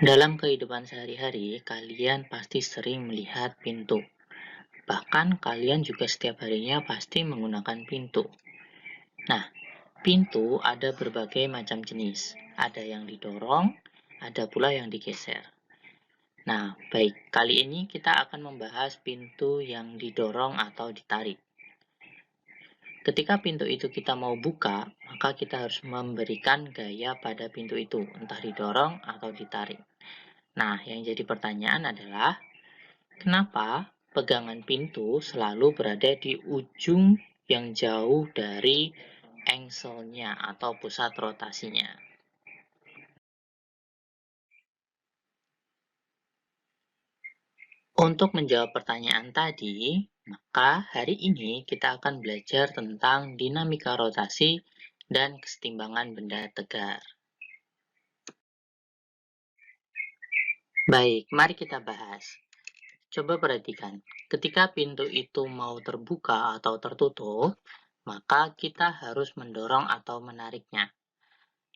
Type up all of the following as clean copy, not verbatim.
Dalam kehidupan sehari-hari, kalian pasti sering melihat pintu. Bahkan kalian juga setiap harinya pasti menggunakan pintu. Nah, pintu ada berbagai macam jenis. Ada yang didorong, ada pula yang digeser. Nah, baik, kali ini kita akan membahas pintu yang didorong atau ditarik. Ketika pintu itu kita mau buka, maka kita harus memberikan gaya pada pintu itu, entah didorong atau ditarik. Nah, yang jadi pertanyaan adalah, kenapa pegangan pintu selalu berada di ujung yang jauh dari engselnya atau pusat rotasinya? Untuk menjawab pertanyaan tadi, maka hari ini kita akan belajar tentang dinamika rotasi dan kesetimbangan benda tegar. Baik, mari kita bahas. Coba perhatikan, ketika pintu itu mau terbuka atau tertutup, maka kita harus mendorong atau menariknya.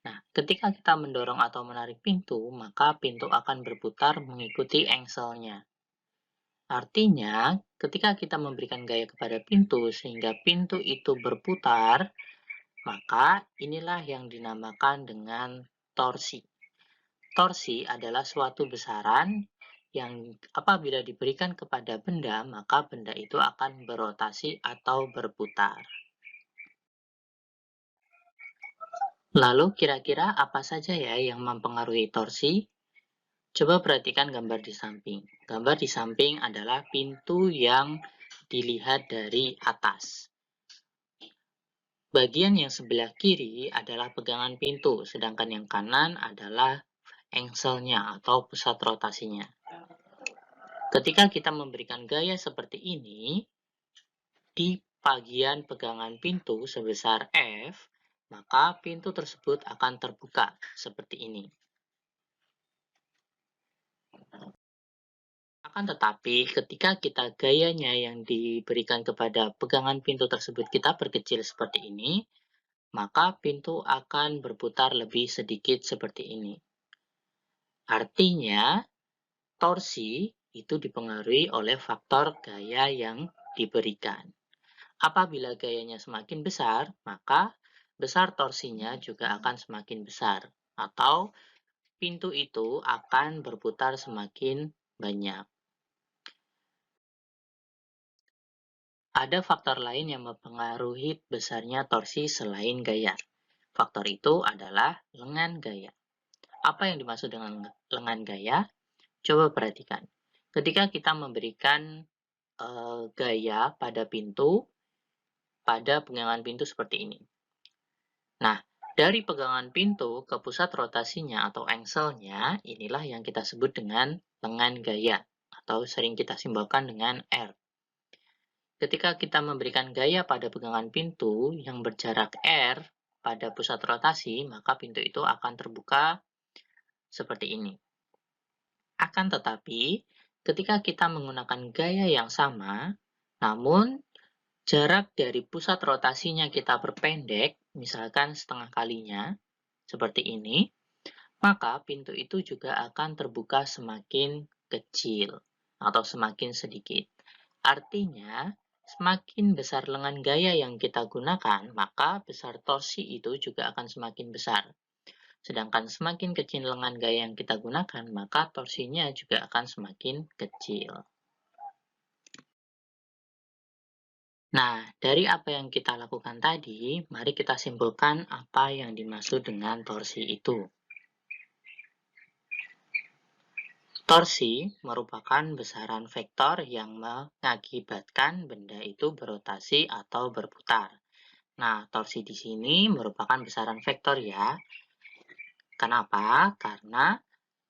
Nah, ketika kita mendorong atau menarik pintu, maka pintu akan berputar mengikuti engselnya. Artinya, ketika kita memberikan gaya kepada pintu sehingga pintu itu berputar, maka inilah yang dinamakan dengan torsi. Torsi adalah suatu besaran yang apabila diberikan kepada benda, maka benda itu akan berotasi atau berputar. Lalu kira-kira apa saja ya yang mempengaruhi torsi? Coba perhatikan gambar di samping. Gambar di samping adalah pintu yang dilihat dari atas. Bagian yang sebelah kiri adalah pegangan pintu, sedangkan yang kanan adalah engselnya atau pusat rotasinya. Ketika kita memberikan gaya seperti ini, di bagian pegangan pintu sebesar F, maka pintu tersebut akan terbuka seperti ini. Akan tetapi, ketika kita gayanya yang diberikan kepada pegangan pintu tersebut kita perkecil seperti ini, maka pintu akan berputar lebih sedikit seperti ini. Artinya, torsi itu dipengaruhi oleh faktor gaya yang diberikan. Apabila gayanya semakin besar, maka besar torsinya juga akan semakin besar, atau pintu itu akan berputar semakin banyak. Ada faktor lain yang mempengaruhi besarnya torsi selain gaya. Faktor itu adalah lengan gaya. Apa yang dimaksud dengan lengan gaya? Coba perhatikan. Ketika kita memberikan gaya pada pintu, pada pegangan pintu seperti ini. Nah, dari pegangan pintu ke pusat rotasinya atau engselnya, inilah yang kita sebut dengan lengan gaya, atau sering kita simbolkan dengan R. Ketika kita memberikan gaya pada pegangan pintu yang berjarak R pada pusat rotasi, maka pintu itu akan terbuka seperti ini. Akan tetapi, ketika kita menggunakan gaya yang sama, namun jarak dari pusat rotasinya kita perpendek, misalkan setengah kalinya, seperti ini, maka pintu itu juga akan terbuka semakin kecil atau semakin sedikit. Artinya, semakin besar lengan gaya yang kita gunakan, maka besar torsi itu juga akan semakin besar. Sedangkan semakin kecil lengan gaya yang kita gunakan, maka torsinya juga akan semakin kecil. Nah, dari apa yang kita lakukan tadi, mari kita simpulkan apa yang dimaksud dengan torsi itu. Torsi merupakan besaran vektor yang mengakibatkan benda itu berotasi atau berputar. Nah, torsi di sini merupakan besaran vektor ya. Kenapa? Karena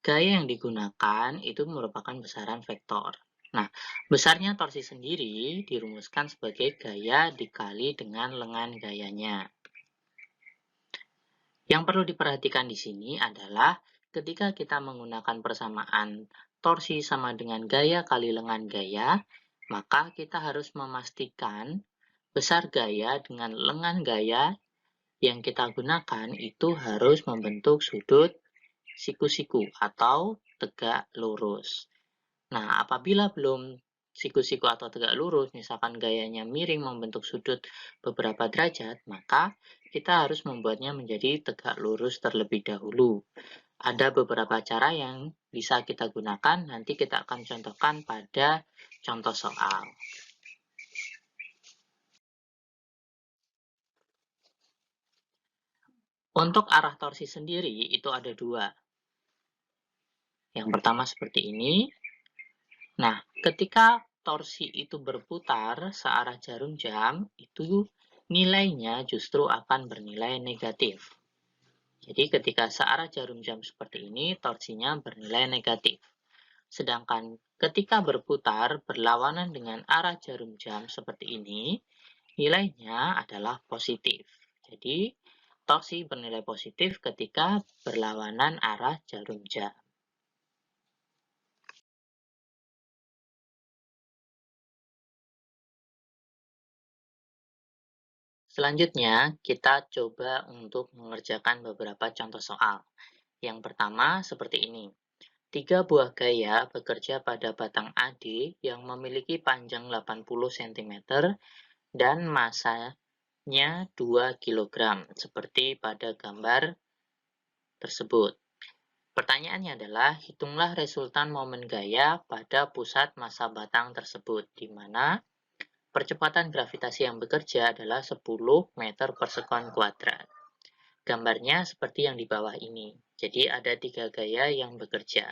gaya yang digunakan itu merupakan besaran vektor. Nah, besarnya torsi sendiri dirumuskan sebagai gaya dikali dengan lengan gayanya. Yang perlu diperhatikan di sini adalah ketika kita menggunakan persamaan torsi sama dengan gaya kali lengan gaya, maka kita harus memastikan besar gaya dengan lengan gaya yang kita gunakan itu harus membentuk sudut siku-siku atau tegak lurus. Nah, apabila belum siku-siku atau tegak lurus, misalkan gayanya miring membentuk sudut beberapa derajat, maka kita harus membuatnya menjadi tegak lurus terlebih dahulu. Ada beberapa cara yang bisa kita gunakan, nanti kita akan contohkan pada contoh soal. Untuk arah torsi sendiri itu ada dua. Yang pertama seperti ini. Nah, ketika torsi itu berputar searah jarum jam, itu nilainya justru akan bernilai negatif. Jadi ketika searah jarum jam seperti ini, torsinya bernilai negatif. Sedangkan ketika berputar berlawanan dengan arah jarum jam seperti ini, nilainya adalah positif. Jadi, torsi bernilai positif ketika berlawanan arah jarum jam. Selanjutnya, kita coba untuk mengerjakan beberapa contoh soal. Yang pertama, seperti ini. 3 buah gaya bekerja pada batang AD yang memiliki panjang 80 cm dan masanya 2 kg, seperti pada gambar tersebut. Pertanyaannya adalah, hitunglah resultan momen gaya pada pusat massa batang tersebut, di mana percepatan gravitasi yang bekerja adalah 10 meter per sekon kuadrat. Gambarnya seperti yang di bawah ini. Jadi ada 3 gaya yang bekerja.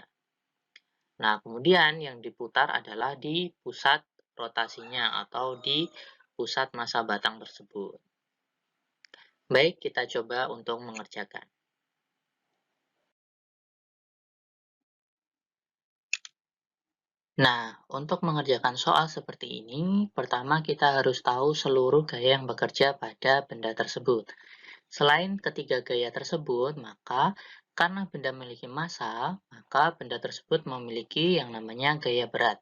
Nah, kemudian yang diputar adalah di pusat rotasinya atau di pusat massa batang tersebut. Baik, kita coba untuk mengerjakan. Nah, untuk mengerjakan soal seperti ini, pertama kita harus tahu seluruh gaya yang bekerja pada benda tersebut. Selain ketiga gaya tersebut, maka karena benda memiliki massa, maka benda tersebut memiliki yang namanya gaya berat.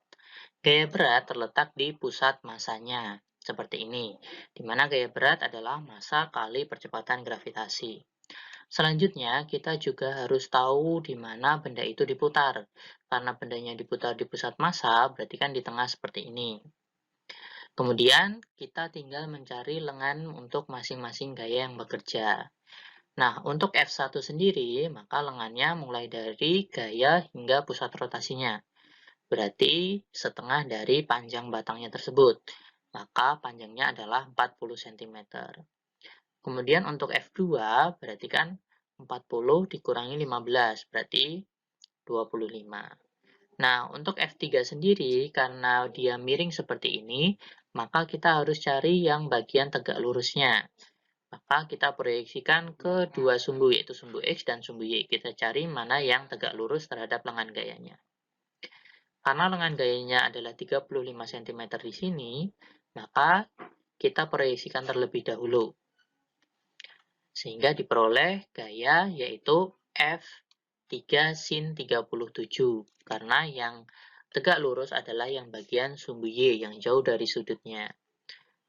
Gaya berat terletak di pusat massanya, seperti ini, di mana gaya berat adalah massa kali percepatan gravitasi. Selanjutnya, kita juga harus tahu di mana benda itu diputar. Karena bendanya diputar di pusat massa, berarti kan di tengah seperti ini. Kemudian, kita tinggal mencari lengan untuk masing-masing gaya yang bekerja. Nah, untuk F1 sendiri, maka lengannya mulai dari gaya hingga pusat rotasinya. Berarti setengah dari panjang batangnya tersebut. Maka panjangnya adalah 40 cm. Kemudian untuk F2 berarti kan 40 dikurangi 15, berarti 25. Nah, untuk F3 sendiri, karena dia miring seperti ini, maka kita harus cari yang bagian tegak lurusnya. Maka kita proyeksikan ke dua sumbu, yaitu sumbu X dan sumbu Y. Kita cari mana yang tegak lurus terhadap lengan gayanya. Karena lengan gayanya adalah 35 cm di sini, maka kita proyeksikan terlebih dahulu. Sehingga diperoleh gaya yaitu F3 sin 37. Karena yang tegak lurus adalah yang bagian sumbu Y yang jauh dari sudutnya.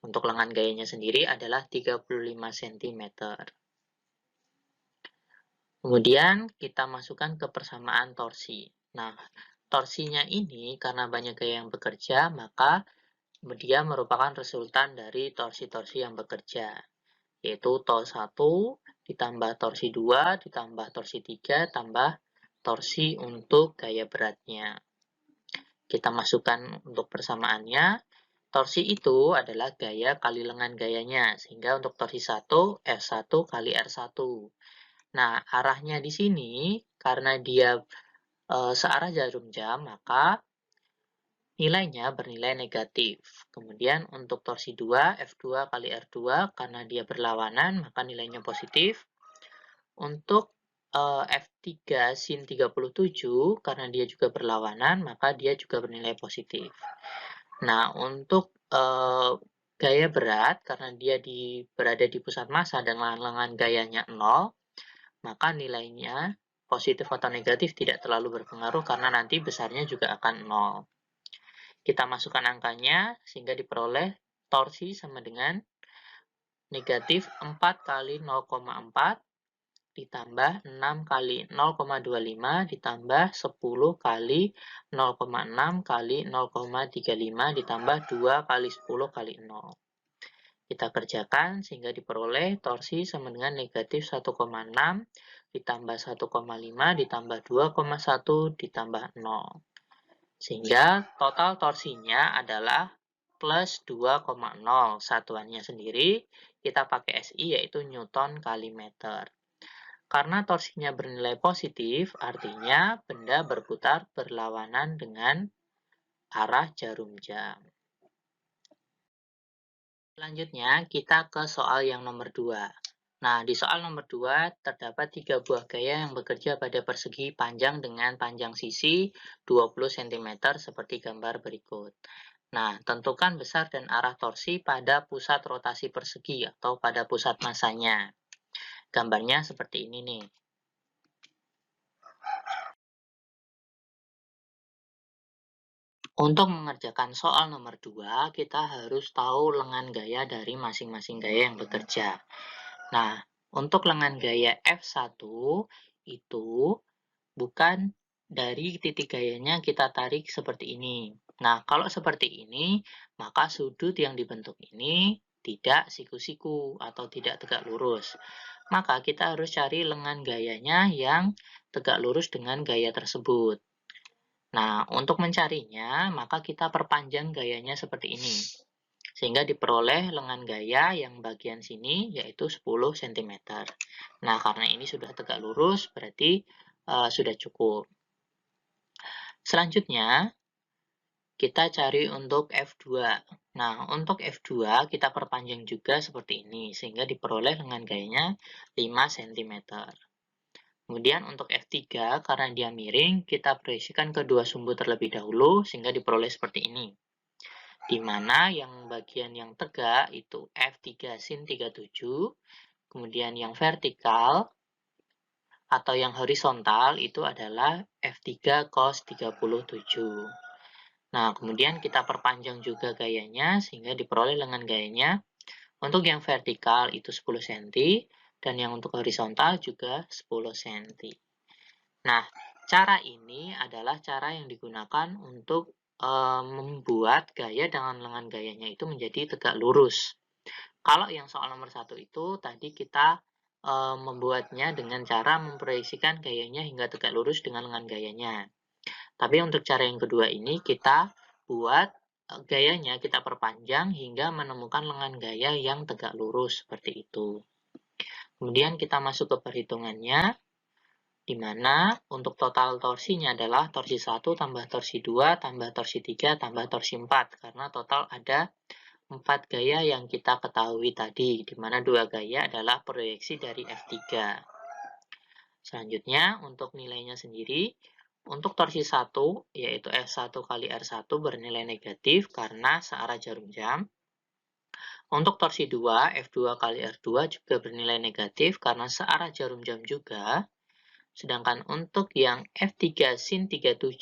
Untuk lengan gayanya sendiri adalah 35 cm. Kemudian kita masukkan ke persamaan torsi. Nah, torsinya ini karena banyak gaya yang bekerja, maka dia merupakan resultan dari torsi-torsi yang bekerja, yaitu tol 1 ditambah torsi 2 ditambah torsi 3 tambah torsi untuk gaya beratnya. Kita masukkan untuk persamaannya. Torsi itu adalah gaya kali lengan gayanya, sehingga untuk torsi 1, R1 kali R1. Nah, arahnya di sini, karena dia searah jarum jam, maka nilainya bernilai negatif. Kemudian untuk torsi 2, F2 kali R2, karena dia berlawanan, maka nilainya positif. Untuk F3 sin 37, karena dia juga berlawanan, maka dia juga bernilai positif. Nah, untuk gaya berat, karena dia berada di pusat massa dan lengan gayanya 0, maka nilainya positif atau negatif tidak terlalu berpengaruh karena nanti besarnya juga akan 0. Kita masukkan angkanya sehingga diperoleh torsi sama dengan negatif 4 kali 0,4 ditambah 6 kali 0,25 ditambah 10 kali 0,6 kali 0,35 ditambah 2 kali 10 kali 0. Kita kerjakan sehingga diperoleh torsi sama dengan negatif 1,6 ditambah 1,5 ditambah 2,1 ditambah 0. Sehingga total torsinya adalah plus 2,0. Satuannya sendiri kita pakai SI yaitu Newton kali meter. Karena torsinya bernilai positif, artinya benda berputar berlawanan dengan arah jarum jam. Selanjutnya, kita ke soal yang nomor 2. Nah, di soal nomor 2, terdapat 3 buah gaya yang bekerja pada persegi panjang dengan panjang sisi 20 cm seperti gambar berikut. Nah, tentukan besar dan arah torsi pada pusat rotasi persegi atau pada pusat masanya. Gambarnya seperti ini nih. Untuk mengerjakan soal nomor 2, kita harus tahu lengan gaya dari masing-masing gaya yang bekerja. Nah, untuk lengan gaya F1 itu bukan dari titik gayanya kita tarik seperti ini. Nah, kalau seperti ini, maka sudut yang dibentuk ini tidak siku-siku atau tidak tegak lurus. Maka kita harus cari lengan gayanya yang tegak lurus dengan gaya tersebut. Nah, untuk mencarinya, maka kita perpanjang gayanya seperti ini. Sehingga diperoleh lengan gaya yang bagian sini yaitu 10 cm. Nah, karena ini sudah tegak lurus, berarti sudah cukup. Selanjutnya, kita cari untuk F2. Nah, untuk F2 kita perpanjang juga seperti ini, sehingga diperoleh lengan gayanya 5 cm. Kemudian untuk F3, karena dia miring, kita proyeksikan kedua sumbu terlebih dahulu, sehingga diperoleh seperti ini. Di mana yang bagian yang tegak itu F3 sin 37, kemudian yang vertikal atau yang horizontal itu adalah F3 cos 37. Nah, kemudian kita perpanjang juga gayanya, sehingga diperoleh lengan gayanya. Untuk yang vertikal itu 10 cm, dan yang untuk horizontal juga 10 cm. Nah, cara ini adalah cara yang digunakan untuk membuat gaya dengan lengan gayanya itu menjadi tegak lurus. Kalau yang soal nomor 1 itu tadi kita membuatnya dengan cara memproyeksikan gayanya hingga tegak lurus dengan lengan gayanya. Tapi untuk cara yang kedua ini kita buat gayanya kita perpanjang hingga menemukan lengan gaya yang tegak lurus seperti itu. Kemudian kita masuk ke perhitungannya, di mana untuk total torsinya adalah torsi 1 tambah torsi 2 tambah torsi 3 tambah torsi 4, karena total ada 4 gaya yang kita ketahui tadi, di mana 2 gaya adalah proyeksi dari F3. Selanjutnya, untuk nilainya sendiri, untuk torsi 1, yaitu F1 kali R1 bernilai negatif karena searah jarum jam. Untuk torsi 2, F2 kali R2 juga bernilai negatif karena searah jarum jam juga. Sedangkan untuk yang F3 sin 37,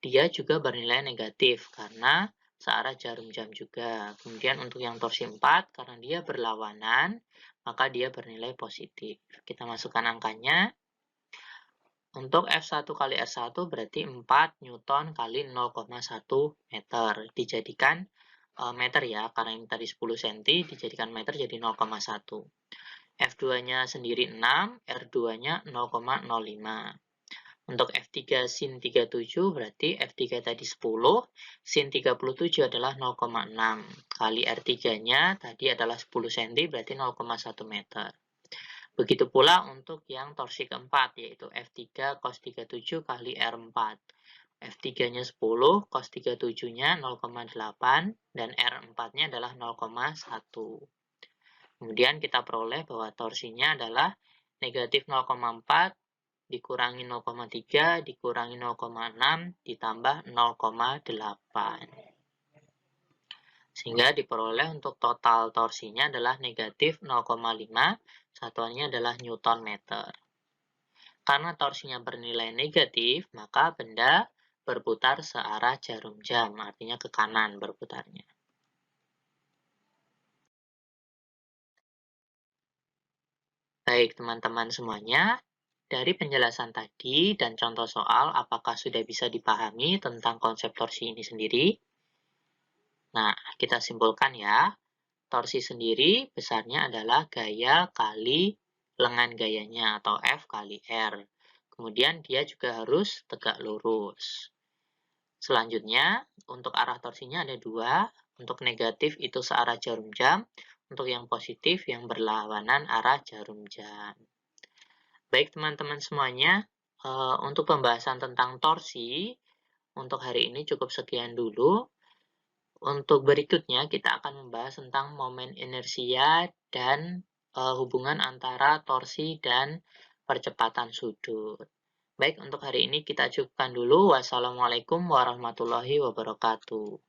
dia juga bernilai negatif karena searah jarum jam juga. Kemudian untuk yang torsi 4, karena dia berlawanan, maka dia bernilai positif. Kita masukkan angkanya. Untuk F1 kali R1 berarti 4 Newton kali 0,1 meter. Dijadikan meter ya, karena ini tadi 10 cm, dijadikan meter jadi 0,1. F2-nya sendiri 6, R2-nya 0,05. Untuk F3 sin 37 berarti F3 tadi 10, sin 37 adalah 0,6. Kali R3-nya tadi adalah 10 cm, berarti 0,1 meter. Begitu pula untuk yang torsi keempat, yaitu F3 cos 37 kali R4. F3-nya 10, cos 37-nya 0,8, dan R4-nya adalah 0,1. Kemudian kita peroleh bahwa torsinya adalah negatif 0,4 dikurangi 0,3 dikurangi 0,6 ditambah 0,8. Sehingga diperoleh untuk total torsinya adalah negatif 0,5, satuannya adalah Newton meter. Karena torsinya bernilai negatif, maka benda berputar searah jarum jam, artinya ke kanan berputarnya. Baik teman-teman semuanya, dari penjelasan tadi dan contoh soal, apakah sudah bisa dipahami tentang konsep torsi ini sendiri? Nah, kita simpulkan ya. Torsi sendiri besarnya adalah gaya kali lengan gayanya atau F kali R. Kemudian dia juga harus tegak lurus. Selanjutnya, untuk arah torsinya ada dua. Untuk negatif itu searah jarum jam. Untuk yang positif yang berlawanan arah jarum jam. Baik teman-teman semuanya, untuk pembahasan tentang torsi, untuk hari ini cukup sekian dulu. Untuk berikutnya kita akan membahas tentang momen inersia dan hubungan antara torsi dan percepatan sudut. Baik, untuk hari ini kita cukupkan dulu. Wassalamualaikum warahmatullahi wabarakatuh.